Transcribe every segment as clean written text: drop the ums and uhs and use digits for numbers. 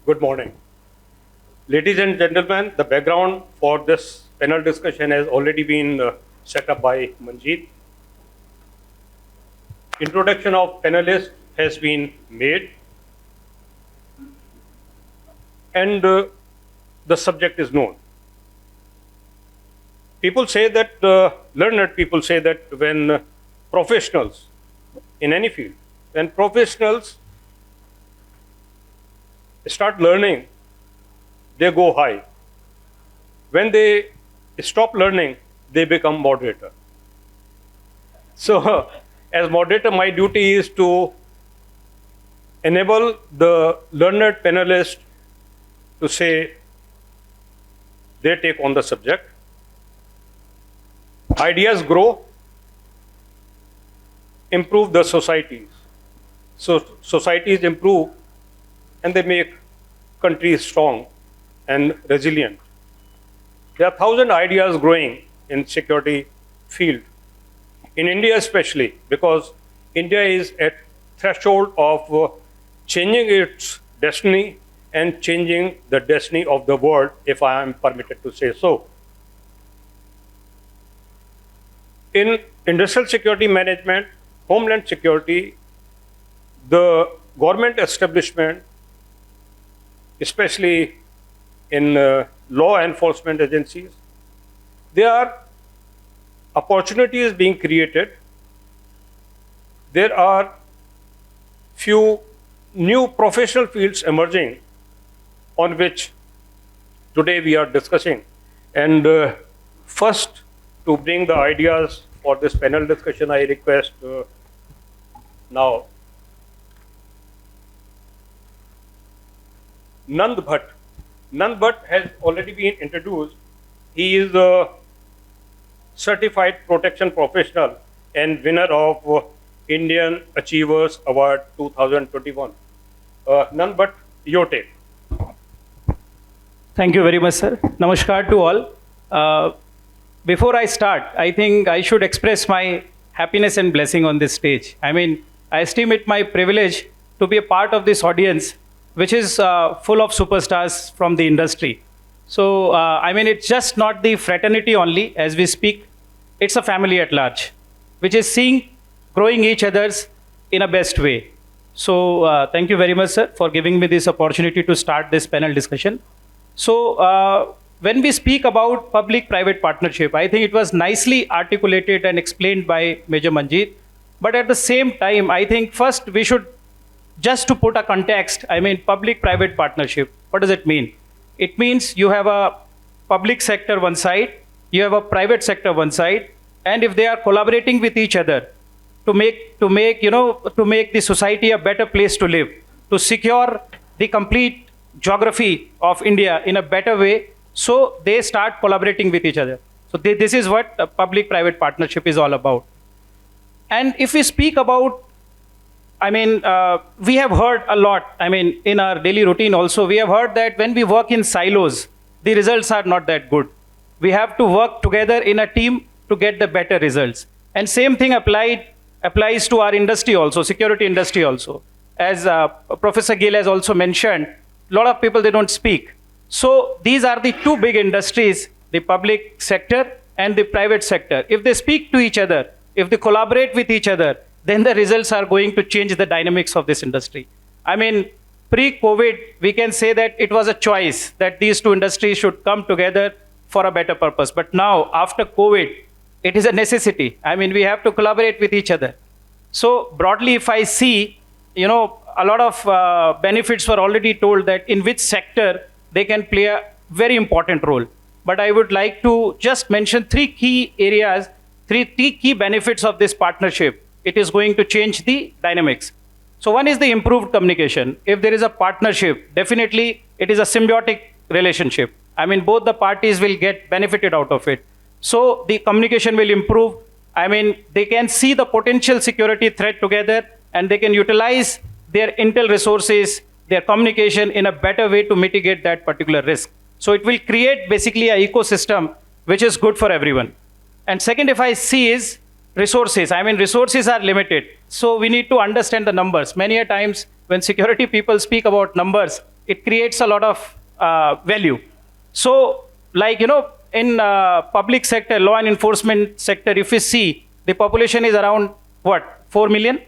Good morning. Ladies and gentlemen, the background for this panel discussion has already been set up by Manjeet. Introduction of panelists has been made, and the subject is known. People say that, learned people say that when professionals in any field, when professionals start learning, they go high. When they stop learning, they become moderator. So, as moderator, my duty is to enable the learned panelists to say their take on the subject. Ideas grow, improve the societies. So societies improve and they make countries strong and resilient. There are 1,000 ideas growing in security field. In India especially, because India is at threshold of changing its destiny and changing the destiny of the world, if I am permitted to say so. In industrial security management, homeland security, the government establishment, especially in law enforcement agencies, there are opportunities being created. There are few new professional fields emerging on which today we are discussing. And first, to bring the ideas for this panel discussion, I request now Nand Bhatt. Nand Bhatt has already been introduced. He is a certified protection professional and winner of Indian Achievers Award 2021. Nand Bhatt, your take. Thank you very much, sir. Namaskar to all. Before I start, I think I should express my happiness and blessing on this stage. I mean, I esteem it my privilege to be a part of this audience, which is full of superstars from the industry. So, I mean, it's just not the fraternity only as we speak. It's a family at large, which is seeing growing each other's in a best way. So, thank you very much, sir, for giving me this opportunity to start this panel discussion. So, when we speak about public-private partnership, I think it was nicely articulated and explained by Major Manjeet. But at the same time, I think first we should, just to put a context, I mean, public-private partnership, what does it mean? It means you have a public sector one side, you have a private sector one side, and if they are collaborating with each other to make the society a better place to live, to secure the complete geography of India in a better way, so they start collaborating with each other. So this is what public-private partnership is all about. And if we speak about, I mean, we have heard a lot, I mean, in our daily routine also, we have heard that when we work in silos, the results are not that good. We have to work together in a team to get the better results. And same thing applies to our industry also, security industry also. As Professor Gill has also mentioned, a lot of people, they don't speak. So these are the two big industries, the public sector and the private sector. If they speak to each other, if they collaborate with each other, then the results are going to change the dynamics of this industry. I mean, pre-COVID, we can say that it was a choice that these two industries should come together for a better purpose. But now, after COVID, it is a necessity. I mean, we have to collaborate with each other. So broadly, if I see, a lot of benefits were already told that in which sector they can play a very important role. But I would like to just mention three key areas, three key benefits of this partnership. It is going to change the dynamics. So one is the improved communication. If there is a partnership, definitely it is a symbiotic relationship. I mean, both the parties will get benefited out of it. So the communication will improve. I mean, they can see the potential security threat together and they can utilize their intel resources, their communication in a better way to mitigate that particular risk. So it will create basically an ecosystem which is good for everyone. And second, if I see is resources. I mean, resources are limited. So we need to understand the numbers. Many a times when security people speak about numbers, it creates a lot of value. So, like, in public sector, law and enforcement sector, if we see, the population is around, what, 4 million?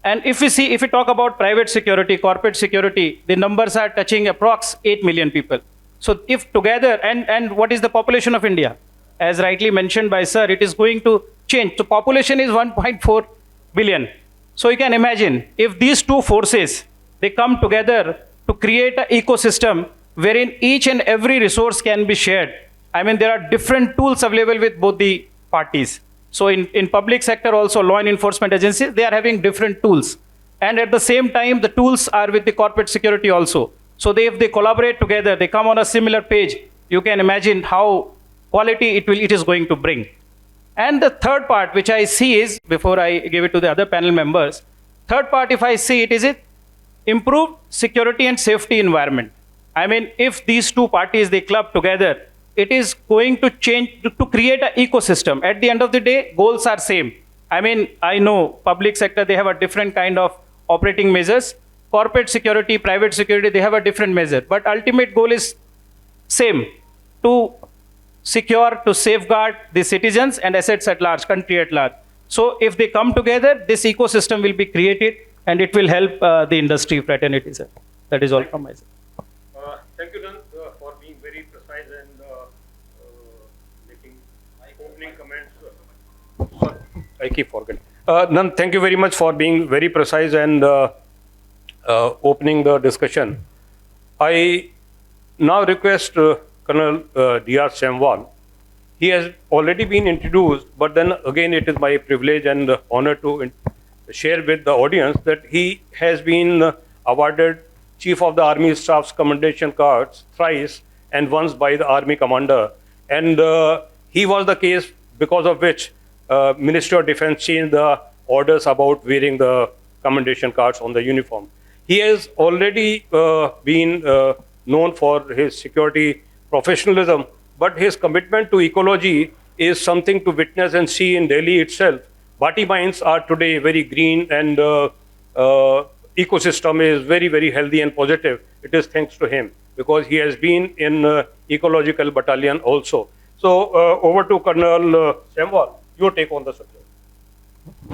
And if we talk about private security, corporate security, the numbers are touching approx 8 million people. So if together, and what is the population of India? As rightly mentioned by sir, it is going to change. So population is 1.4 billion. So you can imagine, if these two forces, they come together to create an ecosystem wherein each and every resource can be shared. I mean, there are different tools available with both the parties. So in public sector also, law and enforcement agencies, they are having different tools. And at the same time, the tools are with the corporate security also. So if they collaborate together, they come on a similar page, you can imagine how quality it is going to bring. And the third part, which I see is, before I give it to the other panel members, third part, if I see it, is it improved security and safety environment. I mean, if these two parties, they club together, it is going to change, to create an ecosystem. At the end of the day, goals are same. I mean, I know public sector, they have a different kind of operating measures. Corporate security, private security, they have a different measure. But ultimate goal is same, to secure, to safeguard the citizens and assets at large, country at large. So if they come together, this ecosystem will be created and it will help the industry fraternity, sir. That is all from my side. Thank you, Nand, for being very precise and making opening comments. Sorry, I keep forgetting. Nand, thank you very much for being very precise and opening the discussion. I now request Colonel D.R. Semwal. He has already been introduced, but then again it is my privilege and honor to share with the audience that he has been awarded Chief of the Army Staff's Commendation Cards thrice and once by the Army Commander. And he was the case because of which Ministry of Defense changed the orders about wearing the commendation cards on the uniform. He has already been known for his security professionalism, but his commitment to ecology is something to witness and see in Delhi itself. Bhatti mines are today very green and ecosystem is very, very healthy and positive. It is thanks to him because he has been in ecological battalion also. So over to Colonel Semwal, your take on the subject.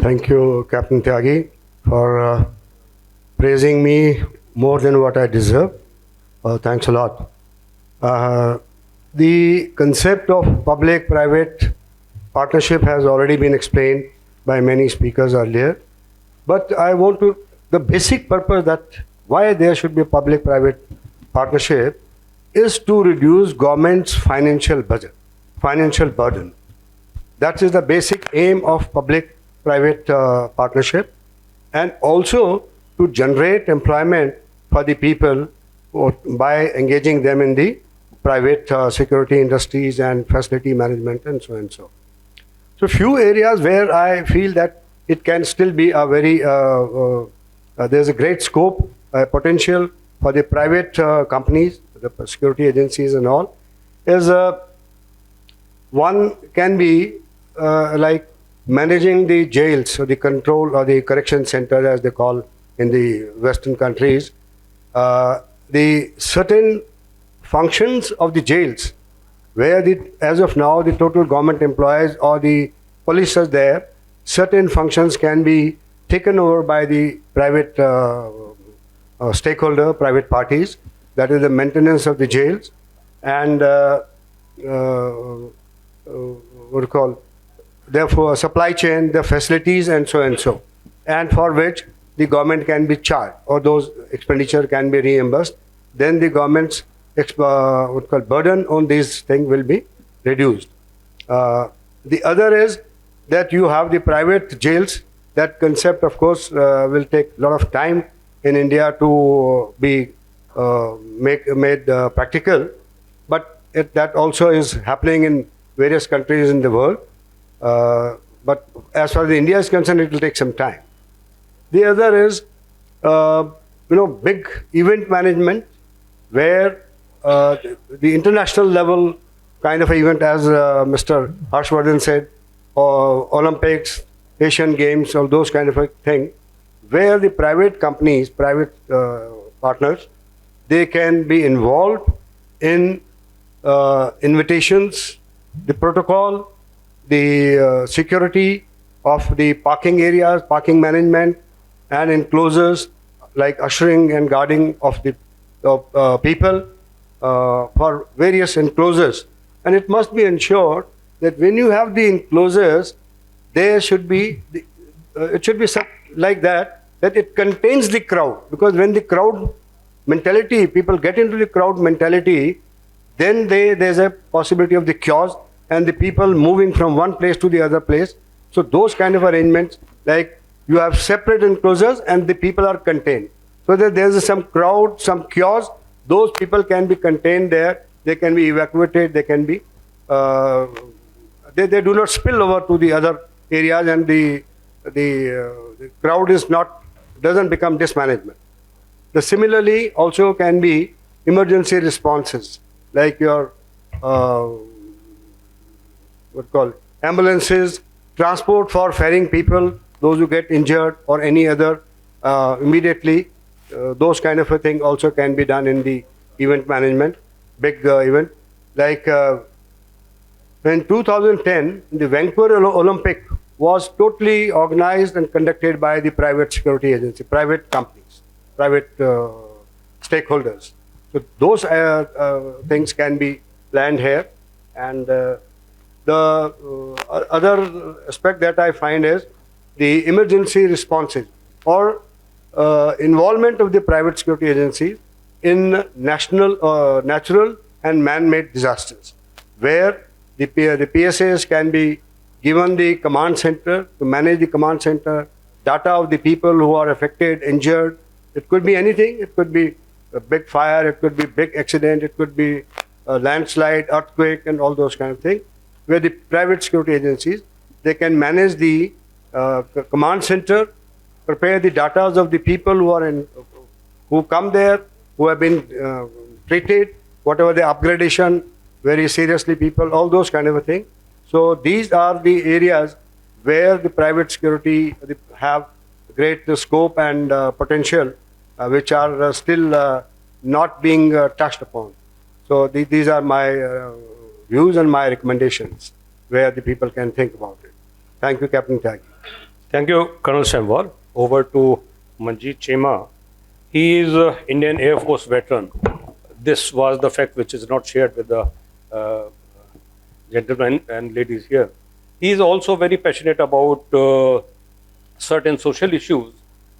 Thank you, Captain Tyagi, for praising me more than what I deserve. Thanks a lot. The concept of public-private partnership has already been explained by many speakers earlier. But I want to, the basic purpose that why there should be a public-private partnership is to reduce government's financial budget, financial burden. That is the basic aim of public-private partnership, and also to generate employment for the people by engaging them in the private security industries and facility management and so and so. So few areas where I feel that it can still be a very, there's a great scope, potential for the private companies, the security agencies and all, is one can be like managing the jails or the control or the correction center as they call in the Western countries. The certain functions of the jails where as of now the total government employees or the police are there, certain functions can be taken over by the private stakeholder, private parties, that is the maintenance of the jails and what do you call, therefore supply chain, the facilities and so and so, and for which the government can be charged or those expenditure can be reimbursed, then the government's what called burden on these things will be reduced. The other is that you have the private jails. That concept, of course, will take a lot of time in India to be made practical, but that also is happening in various countries in the world. But as far as India is concerned, it will take some time. The other is, big event management, where the international level kind of event, as Mr. Harshvardhan said, or Olympics, Asian Games, all those kind of a thing, where the private companies, private partners, they can be involved in invitations, the protocol, the security of the parking areas, parking management, and enclosures like ushering and guarding of the people for various enclosures. And it must be ensured that when you have the enclosures, there should be, it should be like that it contains the crowd. Because when the crowd mentality, people get into the crowd mentality, then there's a possibility of the chaos and the people moving from one place to the other place. So those kind of arrangements, like you have separate enclosures and the people are contained. So that there's some crowd, some chaos, those people can be contained there, they can be evacuated, they can be, they do not spill over to the other areas, and the crowd doesn't become dismanagement. Similarly also can be emergency responses, like your ambulances, transport for ferrying people, those who get injured or any other immediately, those kind of a thing also can be done in the event management, big event. Like in 2010, the Vancouver Olympic was totally organized and conducted by the private security agency, private companies, private stakeholders. So those things can be planned here. And the other aspect that I find is the emergency responses or involvement of the private security agencies in natural and man-made disasters, where the PSAs can be given the command center to manage the command center, data of the people who are affected, injured. It could be anything. It could be a big fire, it could be big accident, it could be a landslide, earthquake, and all those kind of things, where the private security agencies, they can manage the command center, prepare the data of the people who come there, who have been treated, whatever the upgradation, very seriously people, all those kind of a thing. So these are the areas where the private security have great scope and potential, which are still not being touched upon. So these are my views and my recommendations where the people can think about it. Thank you, Captain Tyagi. Thank you, Colonel Semwal. Over to Manjeet Cheema. He is an Indian Air Force veteran. This was the fact which is not shared with the gentlemen and ladies here. He is also very passionate about certain social issues,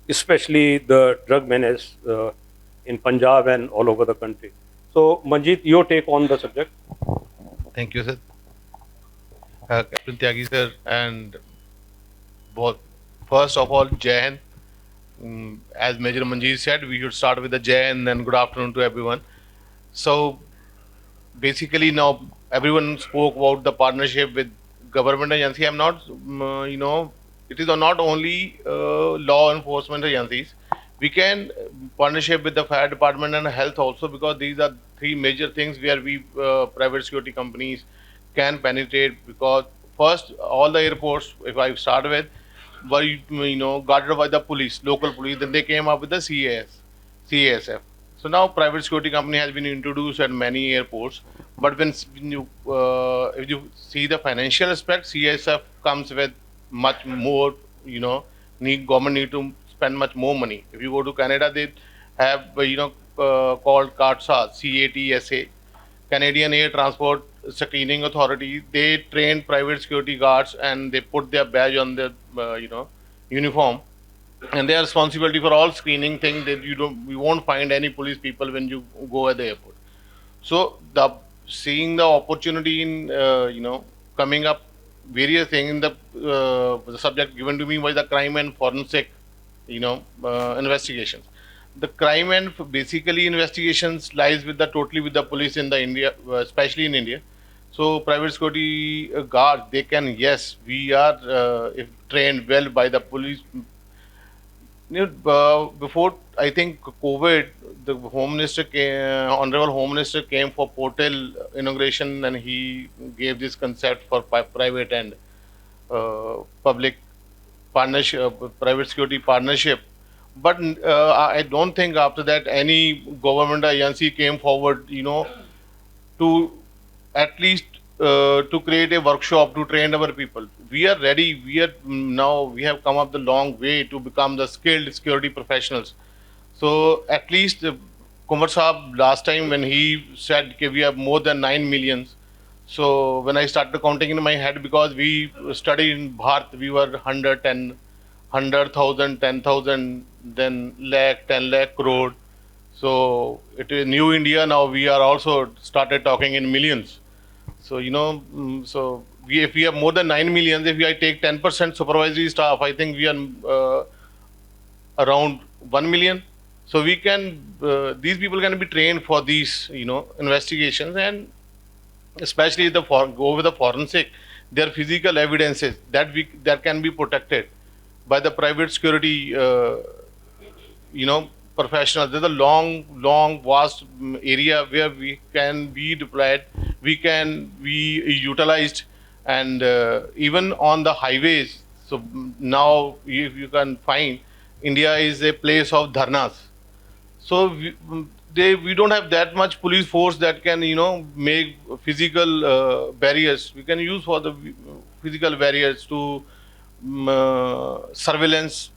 especially the drug menace in Punjab and all over the country. So, Manjeet, your take on the subject. Thank you, sir. Captain Tyagi, sir, and both. First of all, Jai Hind. As Major Manjeet said, we should start with the Jai Hind and good afternoon to everyone. So, basically now everyone spoke about the partnership with government agency. I'm not, it is not only law enforcement agencies. We can partnership with the fire department and health also, because these are three major things where we private security companies can penetrate. Because first, all the airports, if I start with, were guarded by the police, local police. Then they came up with the CASF. So now private security company has been introduced at many airports. But when you if you see the financial aspect, CASF comes with much more. Government need to spend much more money. If you go to Canada, they have called CATSA, CATSA, Canadian Air Transport Screening Authority. They train private security guards and they put their badge on their uniform, and they are responsibility for all screening thing. That you won't find any police people when you go at the airport. So seeing the opportunity in coming up various things in the subject given to me was the crime and forensic investigations. The crime and basically investigations lies totally with the police in the India, especially in India. So private security guards, they can, yes, we are if trained well by the police. Before, I think, COVID, the Home Minister Honorable Home Minister came for portal inauguration, and he gave this concept for private and public partnership, private security partnership. But I don't think after that any government agency came forward, to at least to create a workshop to train our people. We are ready. Now we have come up the long way to become the skilled security professionals. So at least Kunwar Saab last time when he said we have more than 9 millions. So when I started counting in my head, because we studied in Bhatt, we were 100,000, 10,000, then lakh, 10 lakh crore. So it is new India now. We are also started talking in millions. So if we have more than 9 millions, if I take 10% supervisory staff, I think we are around 1 million. So we can these people can be trained for these investigations, and especially go with the forensic, their physical evidences that can be protected by the private security professionals. There's a long vast area where we can be deployed, we can be utilized, and even on the highways. So now if you can find, India is a place of dharnas. So we don't have that much police force that can make physical barriers. We can use for the physical barriers to surveillance.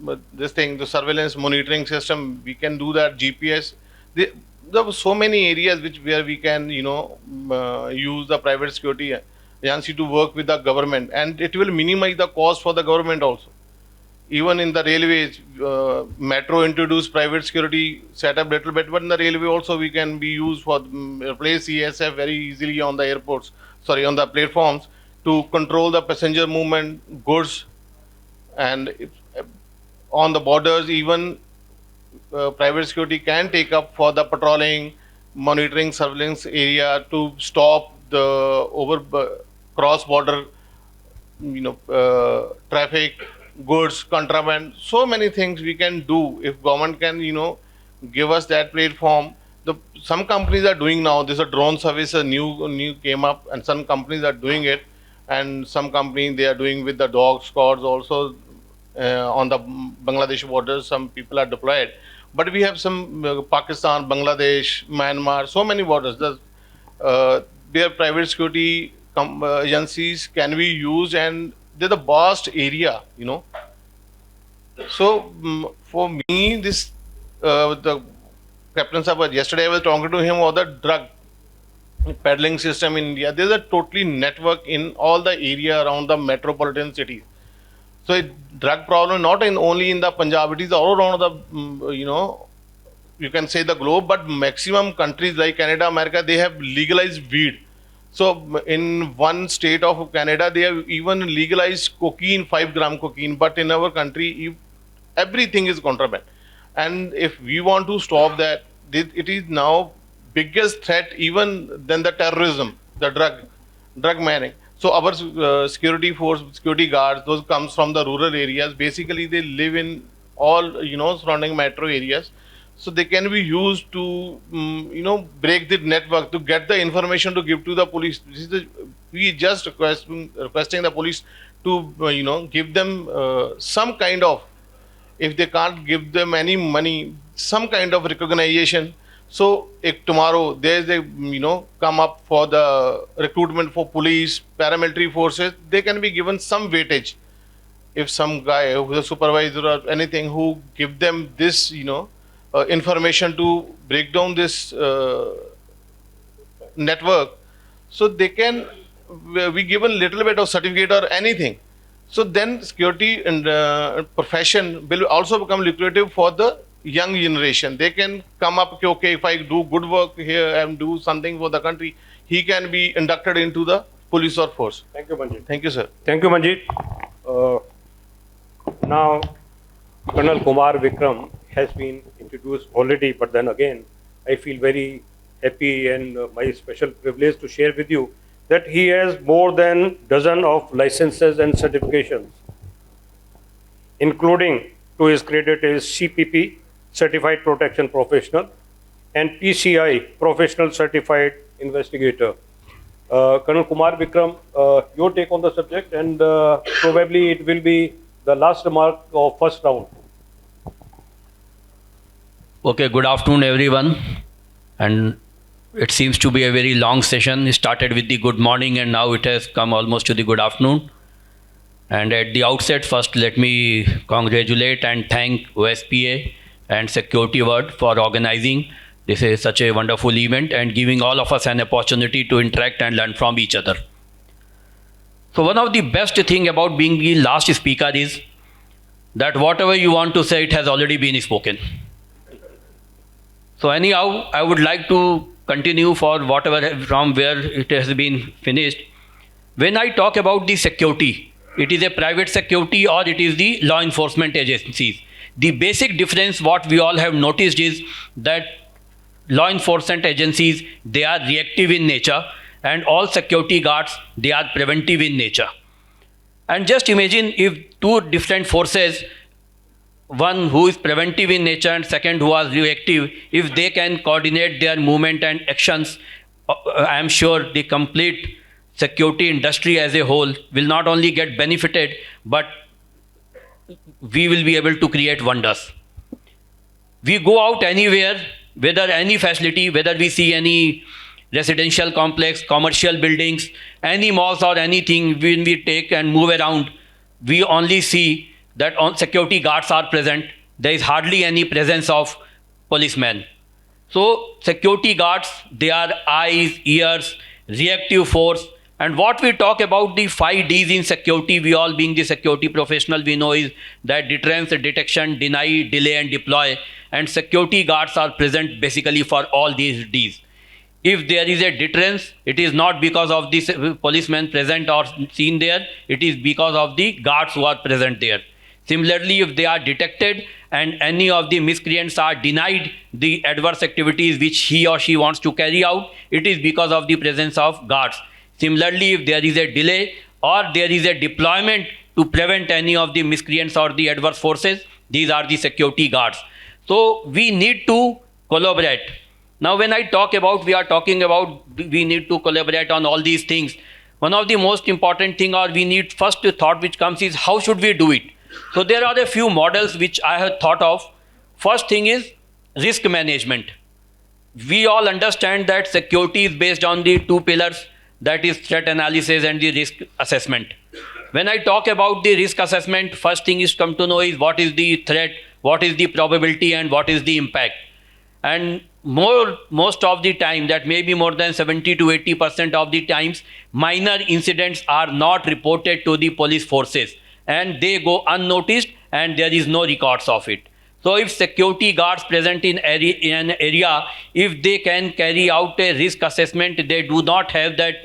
But the surveillance monitoring system, we can do that. GPS. There were so many areas where we can use the private security agency to work with the government, and it will minimize the cost for the government also. Even in the railways, metro introduced private security setup little bit, but in the railway also we can be used for replace ESF very easily on the airports, on the platforms, to control the passenger movement, goods, and on the borders. Even private security can take up for the patrolling, monitoring, surveillance area to stop the cross border traffic, goods, contraband. So many things we can do if government can give us that platform. Some companies are doing now. There's a drone service, a new came up, and some companies are doing it, and some companies they are doing with the dog squads also. On the Bangladesh borders, some people are deployed, but we have some Pakistan, Bangladesh, Myanmar, so many borders. Their private security agencies can be used, and they're the vast area, So for me, this the Captain Sabha, yesterday I was talking to him about the drug peddling system in India. There's a totally network in all the area around the metropolitan cities. So a drug problem not only in the Punjab, it is all around the you can say the globe, but maximum countries like Canada, America, they have legalized weed. So in one state of Canada, they have even legalized cocaine, 5-gram cocaine. But in our country, everything is contraband. And if we want to stop that, it is now biggest threat even than the terrorism, the drug mining. So our security force, security guards, those comes from the rural areas. Basically, they live in all surrounding metro areas. So they can be used to break the network, to get the information to give to the police. We just requesting the police to give them some kind of, if they can't give them any money, some kind of recognition. So if tomorrow there is a come up for the recruitment for police, paramilitary forces, they can be given some weightage. If some guy who is a supervisor or anything who give them this information to break down this network, so they can be given little bit of certificate or anything. So then security and profession will also become lucrative for the young generation. They can come up, okay, if I do good work here and do something for the country, he can be inducted into the police or force. Thank you, Manjeet. Thank you, sir. Thank you, Manjeet. Now, Colonel Kumar Vikram has been introduced already, but then again, I feel very happy and my special privilege to share with you that he has more than dozen of licenses and certifications, including to his credit is CPP, Certified Protection Professional, and PCI, Professional Certified Investigator. Colonel Kumar Vikram, your take on the subject, and probably it will be the last remark of first round. Okay, good afternoon, everyone. And it seems to be a very long session. It started with the good morning and now it has come almost to the good afternoon. And at the outset, first let me congratulate and thank OSPA and Security World for organizing this is such a wonderful event and giving all of us an opportunity to interact and learn from each other. So one of the best thing about being the last speaker is that whatever you want to say, it has already been spoken. So anyhow, I would like to continue for whatever from where it has been finished. When I talk about the security, it is a private security or it is the law enforcement agencies. The basic difference what we all have noticed is that law enforcement agencies, they are reactive in nature, and all security guards, they are preventive in nature. And just imagine if two different forces, one who is preventive in nature and second who is reactive, if they can coordinate their movement and actions, I am sure the complete security industry as a whole will not only get benefited, but we will be able to create wonders. We go out anywhere, whether any facility, whether we see any residential complex, commercial buildings, any malls or anything, when we take and move around, we only see that on security guards are present. There is hardly any presence of policemen. So security guards, they are eyes, ears, reactive force. And what we talk about the 5 Ds in security, we all being the security professional, we know is that deterrence, detection, deny, delay and deploy. And security guards are present basically for all these Ds. If there is a deterrence, it is not because of the policemen present or seen there, it is because of the guards who are present there. Similarly, if they are detected and any of the miscreants are denied the adverse activities which he or she wants to carry out, it is because of the presence of guards. Similarly, if there is a delay or there is a deployment to prevent any of the miscreants or the adverse forces, these are the security guards. So we need to collaborate. Now when I talk about, we are talking about we need to collaborate on all these things. One of the most important thing or we need first thought which comes is how should we do it? So there are a few models which I have thought of. First thing is risk management. We all understand that security is based on the 2 pillars, that is threat analysis and the risk assessment. When I talk about the risk assessment, first thing is come to know is what is the threat, what is the probability and what is the impact. And most of the time, that may be more than 70 to 80% of the times, minor incidents are not reported to the police forces and they go unnoticed and there is no records of it. So if security guards present in an area, if they can carry out a risk assessment, they do not have that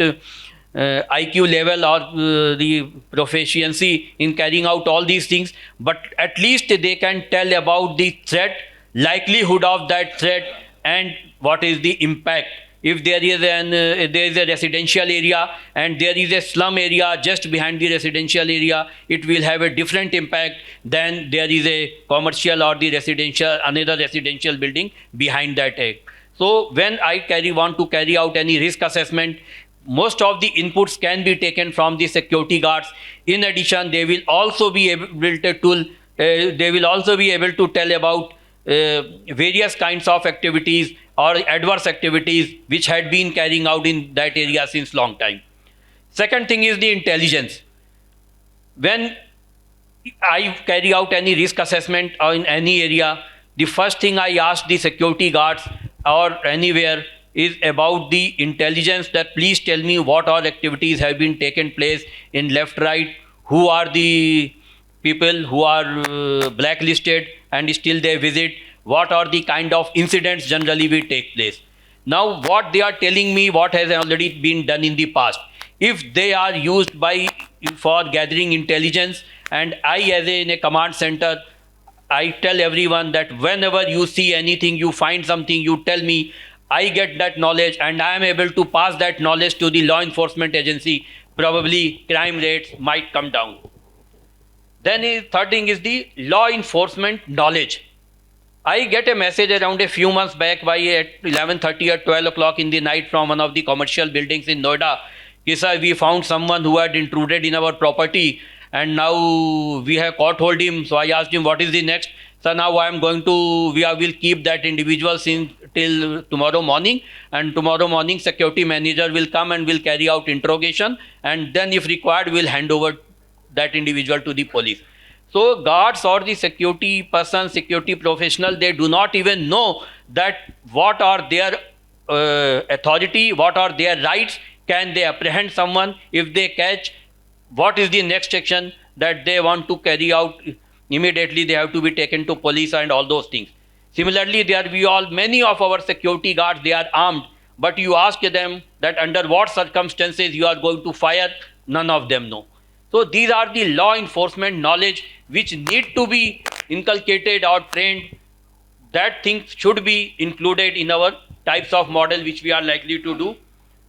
IQ level or the proficiency in carrying out all these things, but at least they can tell about the threat, likelihood of that threat and what is the impact. If there is a residential area and there is a slum area just behind the residential area, it will have a different impact than there is a commercial or the residential, another residential building behind that. So when I want to carry out any risk assessment, most of the inputs can be taken from the security guards. In addition, they will also be able to tell about various kinds of activities or adverse activities which had been carrying out in that area since long time. Second thing is the intelligence. When I carry out any risk assessment or in any area, the first thing I ask the security guards or anywhere is about the intelligence, that please tell me what all activities have been taken place in left, right, who are the people who are blacklisted and still they visit, what are the kind of incidents generally will take place. Now what they are telling me, what has already been done in the past, if they are used for gathering intelligence, and I as in a command center, I tell everyone that whenever you see anything, you find something, you tell me, I get that knowledge and I am able to pass that knowledge to the law enforcement agency, probably crime rates might come down. Then third thing is the law enforcement knowledge. I get a message around a few months back by at 11:30 or 12 o'clock in the night from one of the commercial buildings in Noida. Sir, we found someone who had intruded in our property and now we have caught hold him. So I asked him, what is the next? so now I am going to, will keep that individual till tomorrow morning, and tomorrow morning security manager will come and will carry out interrogation, and then if required will hand over that individual to the police. So guards or the security person, security professional, they do not even know that what are their authority, what are their rights, can they apprehend someone if they catch, what is the next action that they want to carry out. Immediately they have to be taken to police and all those things. Similarly, many of our security guards, they are armed, but you ask them that under what circumstances you are going to fire, none of them know. So these are the law enforcement knowledge which need to be inculcated or trained. That thing should be included in our types of model which we are likely to do.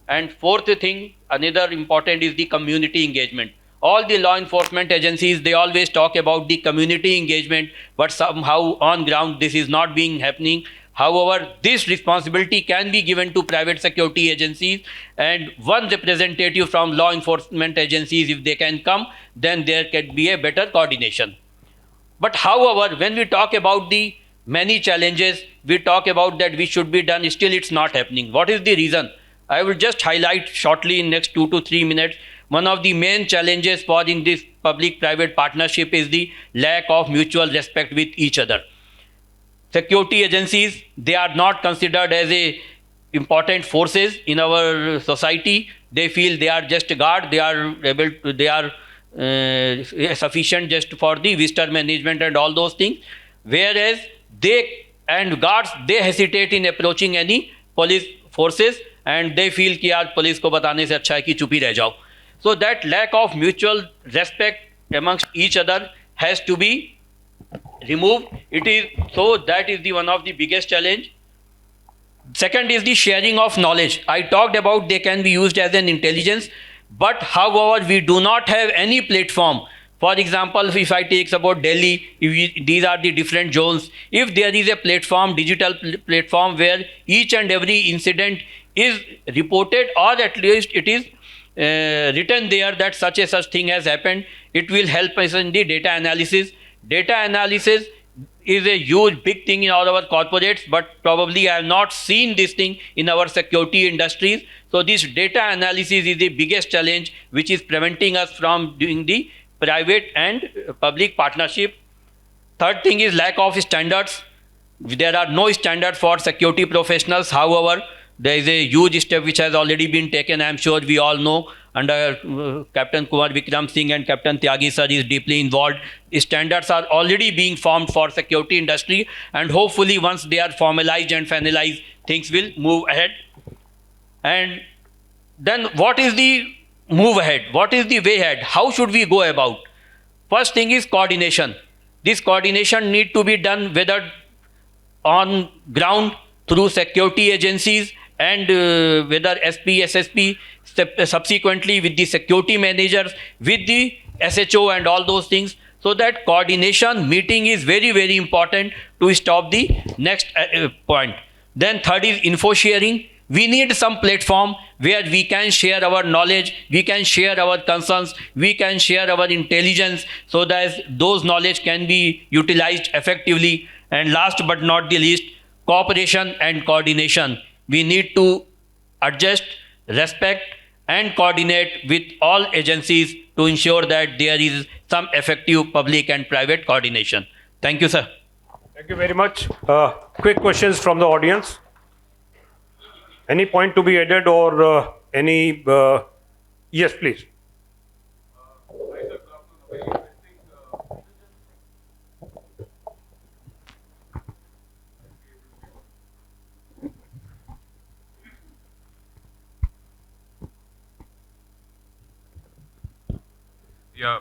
And fourth thing, another important, is the community engagement. All the law enforcement agencies, they always talk about the community engagement, but somehow on ground this is not being happening. However, this responsibility can be given to private security agencies, and one representative from law enforcement agencies, if they can come, then there can be a better coordination. But however, when we talk about the many challenges, we talk about that which should be done, still it's not happening. What is the reason? I will just highlight shortly in next 2 to 3 minutes. One of the main challenges for in this public-private partnership is the lack of mutual respect with each other. Security agencies, they are not considered as important forces in our society. They feel they are just a guard, they are sufficient just for the visitor management and all those things. Whereas guards, they hesitate in approaching any police forces, and they feel कि यार police को बताने से अच्छा है कि चुप ही रह जाओ. So that lack of mutual respect amongst each other has to be removed. That is one of the biggest challenge. Second is the sharing of knowledge. I talked about they can be used as an intelligence, but however we do not have any platform. For example, if I take about Delhi, these are the different zones. If there is a platform, digital platform, where each and every incident is reported, or at least it is written there that such a such thing has happened, it will help us in the data analysis. Data analysis is a huge big thing in all our corporates, but probably I have not seen this thing in our security industries. So this data analysis is the biggest challenge which is preventing us from doing the private and public partnership. Third thing is lack of standards. There are no standards for security professionals. However, there is a huge step which has already been taken. I am sure we all know, under Captain Kunwar, Vikram Singh and Captain Tyagi sir is deeply involved. Standards are already being formed for security industry, and hopefully once they are formalized and finalized, things will move ahead. And then what is the move ahead? What is the way ahead? How should we go about? First thing is coordination. This coordination need to be done whether on ground through security agencies and whether SP, SSP, subsequently with the security managers, with the SHO and all those things. So that coordination meeting is very, very important to stop the next point. Then third is info sharing. We need some platform where we can share our knowledge, we can share our concerns, we can share our intelligence, so that those knowledge can be utilized effectively. And last but not the least, cooperation and coordination. We need to adjust, respect and coordinate with all agencies to ensure that there is some effective public and private coordination. Thank you, sir. Thank you very much. Quick questions from the audience. Any point to be added or any? Yes, please. Yeah,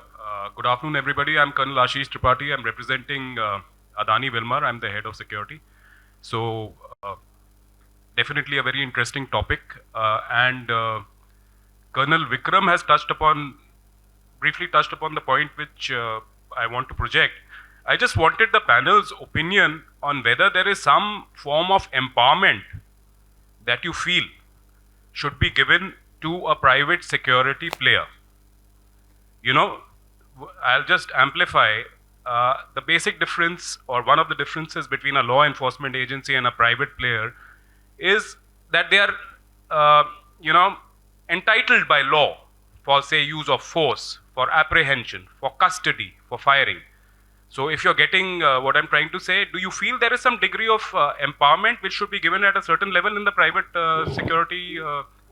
good afternoon, everybody. I'm Colonel Ashish Tripathi. I'm representing Adani Wilmar. I'm the head of security. So, definitely a very interesting topic. And Colonel Vikram has briefly touched upon the point which I want to project. I just wanted the panel's opinion on whether there is some form of empowerment that you feel should be given to a private security player. You know, I'll just amplify. the basic difference, or one of the differences between a law enforcement agency and a private player, is that they are, entitled by law for, say, use of force, for apprehension, for custody, for firing. So if you're getting what I'm trying to say, do you feel there is some degree of empowerment which should be given at a certain level in the private security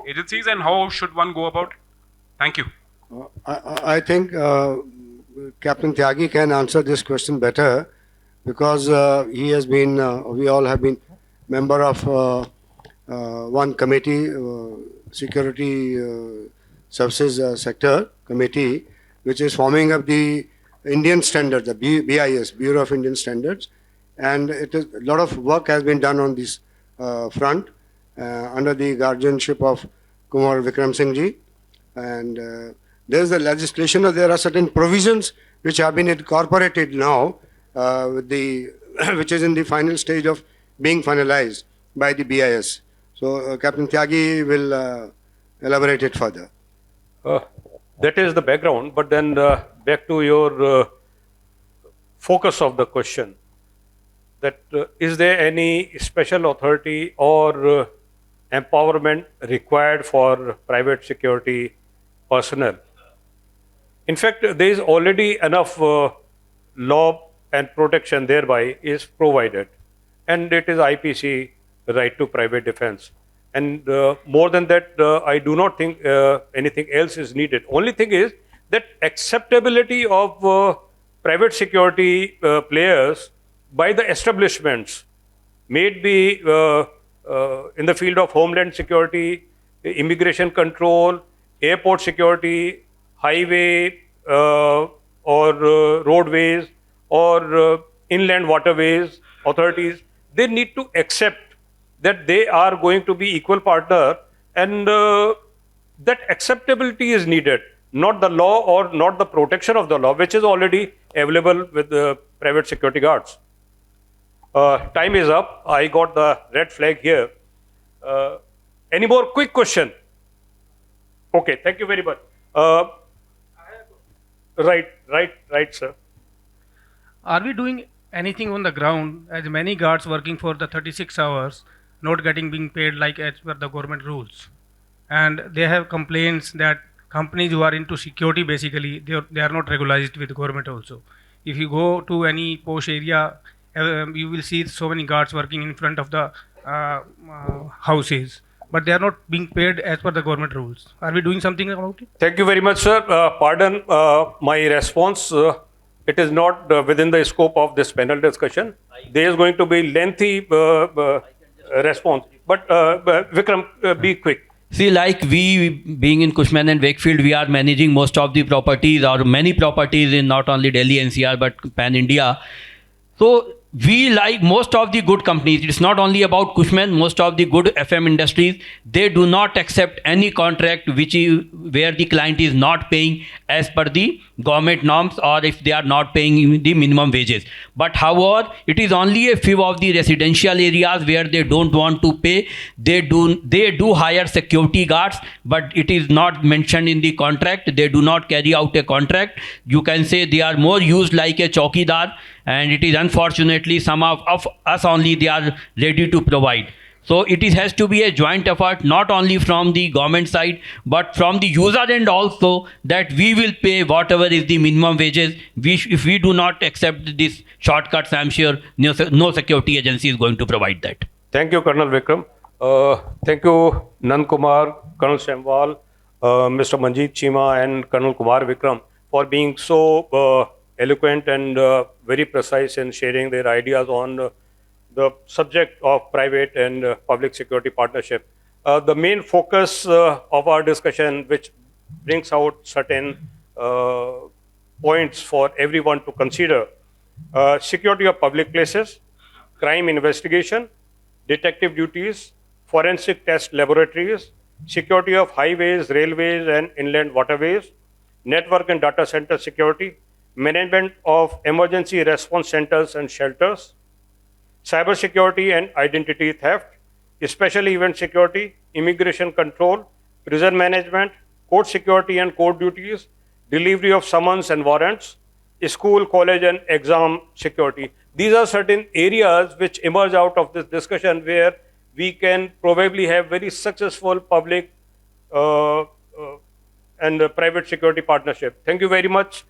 agencies, and how should one go about it? Thank you. I think Captain Tyagi can answer this question better, because he has been, we all have been member of one committee, security services sector committee, which is forming up the Indian standards, the BIS, Bureau of Indian Standards, and it is, a lot of work has been done on this front under the guardianship of Kunwar Vikram Singh ji, and there is the legislation, or there are certain provisions which have been incorporated now, with the which is in the final stage of being finalized by the BIS. So Captain Tyagi will elaborate it further. That is the background, but then back to your focus of the question, that is there any special authority or empowerment required for private security personnel? In fact, there is already enough law and protection thereby is provided, and it is IPC, right to private defense. And more than that, I do not think anything else is needed. Only thing is that acceptability of private security players by the establishments, may it be in the field of homeland security, immigration control, airport security, highway or roadways, or inland waterways authorities, they need to accept that they are going to be equal partner, and that acceptability is needed, not the law or not the protection of the law, which is already available with the private security guards. Time is up. I got the red flag here. Any more quick question? Okay, thank you very much. Right, sir. Are we doing anything on the ground, as many guards working for the 36 hours, not being paid like as per the government rules? And they have complaints that companies who are into security, basically, they are not regularized with the government also. If you go to any posh area, you will see so many guards working in front of the houses, but they are not being paid as per the government rules. Are we doing something about it? Thank you very much, sir. Pardon my response. It is not within the scope of this panel discussion. There is going to be lengthy response. But Vikram, be quick. See, like we being in Cushman and Wakefield, we are managing most of the properties, or many properties in not only Delhi NCR but pan India. So we, like most of the good companies, it's not only about Cushman, most of the good FM industries, they do not accept any contract where the client is not paying as per the government norms, or if they are not paying the minimum wages. But however, it is only a few of the residential areas where they don't want to pay. They do hire security guards, but it is not mentioned in the contract. They do not carry out a contract. You can say they are more used like a chowkidar, and it is unfortunately some of us only they are ready to provide. So it has to be a joint effort, not only from the government side, but from the user end also, that we will pay whatever is the minimum wages. If we do not accept these shortcuts, I'm sure no security agency is going to provide that. Thank you, Colonel Vikram. Thank you, Nand Kumar, Colonel Semwal, Mr. Manjeet, Cheema, and Colonel Kumar Vikram for being so eloquent and very precise in sharing their ideas on the subject of private and public security partnership. The main focus of our discussion, which brings out certain points for everyone to consider: security of public places, crime investigation, detective duties, forensic test laboratories, security of highways, railways, and inland waterways, network and data center security, management of emergency response centers and shelters, cybersecurity and identity theft, special event security, immigration control, prison management, court security and court duties, delivery of summons and warrants, school, college, and exam security. These are certain areas which emerge out of this discussion where we can probably have very successful public and private security partnership. Thank you very much.